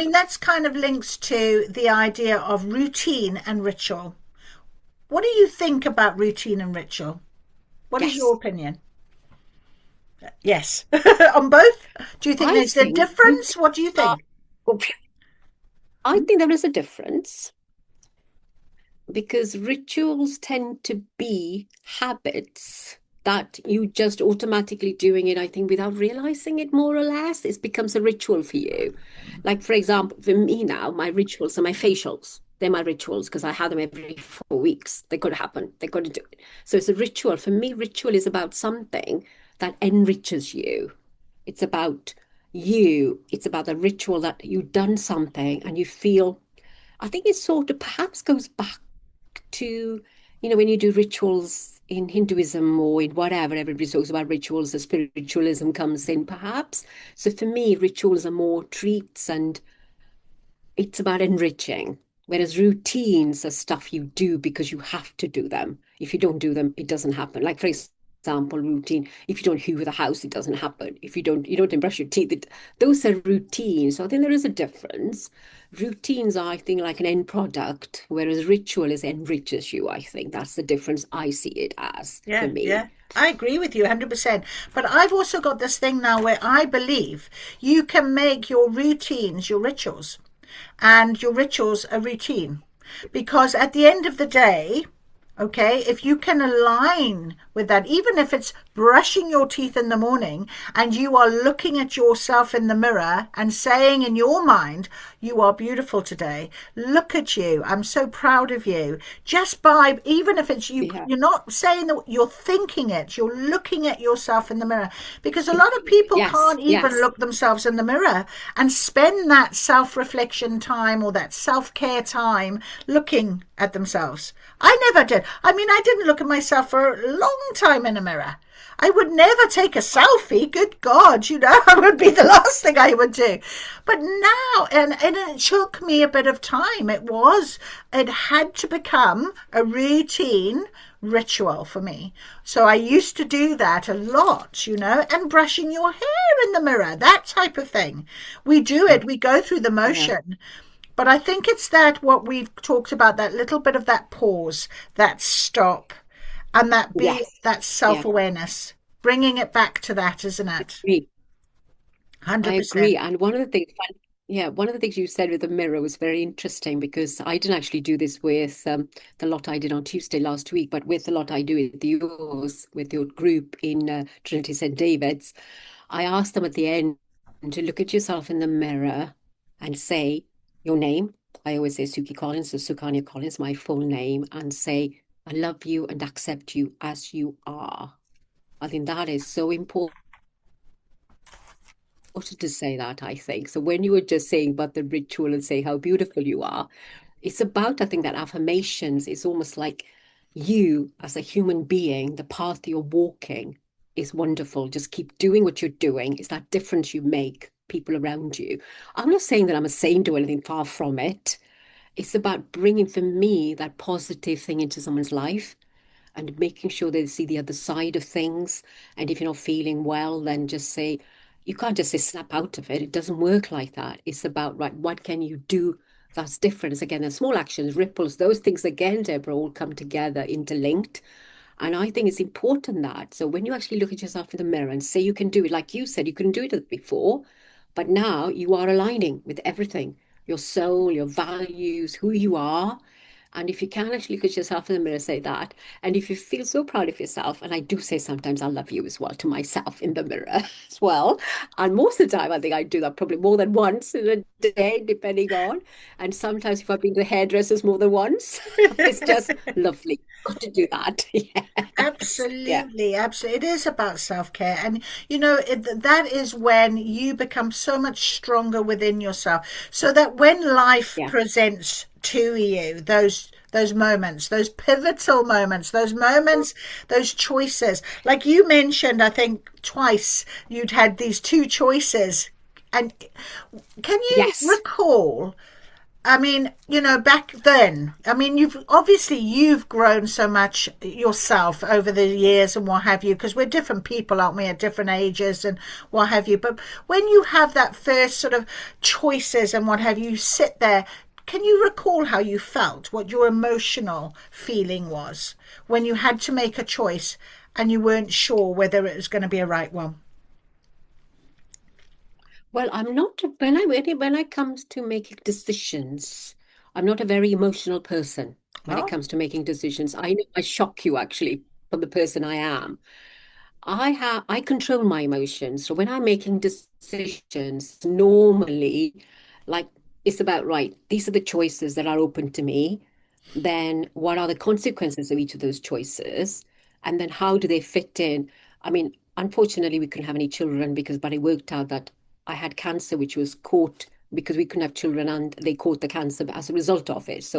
I mean, that's kind of links to the idea of routine and ritual. What do you think about routine and ritual? What is your Yes, opinion? Yes. On both? Do you think I there's a think difference? What do you are, think? I think there is a difference because rituals tend to be habits that you just automatically doing it, I think, without realizing it more or less. It becomes a ritual for you. Like, for example, for me now, my rituals are my facials. They're my rituals because I have them every 4 weeks. They got to happen. They got to do it. So it's a ritual. For me, ritual is about something that enriches you. It's about you. It's about the ritual that you've done something and you feel. I think it sort of perhaps goes back to, when you do rituals in Hinduism or in whatever, everybody talks about rituals, the spiritualism comes in perhaps. So for me, rituals are more treats and it's about enriching. Whereas routines are stuff you do because you have to do them. If you don't do them, it doesn't happen. Like for example, routine. If you don't hoover the house, it doesn't happen. If you don't brush your teeth, those are routines. So I think there is a difference. Routines are, I think, like an end product, whereas ritual is enriches you. I think that's the difference I see it as for Yeah, me. yeah. I agree with you 100%. But I've also got this thing now where I believe you can make your routines your rituals and your rituals a routine. Because at the end of the day, okay, if you can align with that, even if it's brushing your teeth in the morning and you are looking at yourself in the mirror and saying in your mind, you are beautiful today. Look at you. I'm so proud of you. Just by, even if it's you, Yeah. you're not saying that you're thinking it, you're looking at yourself in the mirror. Because a lot of people Yes, can't even yes. look themselves in the mirror and spend that self reflection time or that self care time looking at themselves. I never did. I mean, I didn't look at myself for a long time in a mirror. I would never take a selfie. Good God, that would be the last thing I would do. But now, and it took me a bit of time. It had to become a routine ritual for me. So I used to do that a lot, and brushing your hair in the mirror, that type of thing. We do it, we go through the Yeah. motion. But I think it's that what we've talked about, that little bit of that pause, that stop, and Yes. that Yeah. self-awareness, bringing it back to that, isn't it? Agree. I 100%. agree. And one of the things you said with the mirror was very interesting because I didn't actually do this with the lot I did on Tuesday last week, but with the lot I do with yours, with your group in Trinity St. David's, I asked them at the end to look at yourself in the mirror and say your name. I always say Suki Collins, so Sukanya Collins, my full name, and say, I love you and accept you as you are. I think that is so important to say that, I think. So when you were just saying about the ritual and say how beautiful you are, it's about, I think, that affirmations is almost like you as a human being, the path you're walking is wonderful. Just keep doing what you're doing. It's that difference you make people around you. I'm not saying that I'm a saint or anything, far from it. It's about bringing, for me, that positive thing into someone's life and making sure they see the other side of things. And if you're not feeling well, then just say, you can't just say snap out of it. It doesn't work like that. It's about, right, what can you do that's different? It's again, the small actions, ripples, those things again, Deborah, all come together, interlinked. And I think it's important that. So when you actually look at yourself in the mirror and say you can do it, like you said, you couldn't do it before, but now you are aligning with everything, your soul, your values, who you are. And if you can actually look at yourself in the mirror, say that. And if you feel so proud of yourself, and I do say sometimes I love you as well to myself in the mirror as well. And most of the time, I think I do that probably more than once in a day, depending on. And sometimes if I've been to the hairdressers more than once, it's just lovely. Got to do that. Yes. Yeah. Absolutely, absolutely. It is about self-care. And, that is when you become so much stronger within yourself. So that when life Yeah. presents to you those moments, those pivotal moments, those moments, those choices, like you mentioned, I think twice you'd had these two choices. And can you Yes. recall I mean, back then, I mean, you've grown so much yourself over the years and what have you, because we're different people, aren't we, at different ages and what have you. But when you have that first sort of choices and what have you, you sit there. Can you recall how you felt, what your emotional feeling was when you had to make a choice and you weren't sure whether it was going to be a right one? Well, I'm not when I comes to making decisions, I'm not a very emotional person when it Oh, comes to making decisions. I know I shock you actually for the person I am. I control my emotions. So when I'm making decisions, normally, like it's about right, these are the choices that are open to me. Then what are the consequences of each of those choices? And then how do they fit in? I mean, unfortunately, we couldn't have any children but it worked out that I had cancer, which was caught because we couldn't have children and they caught the cancer as a result of it. So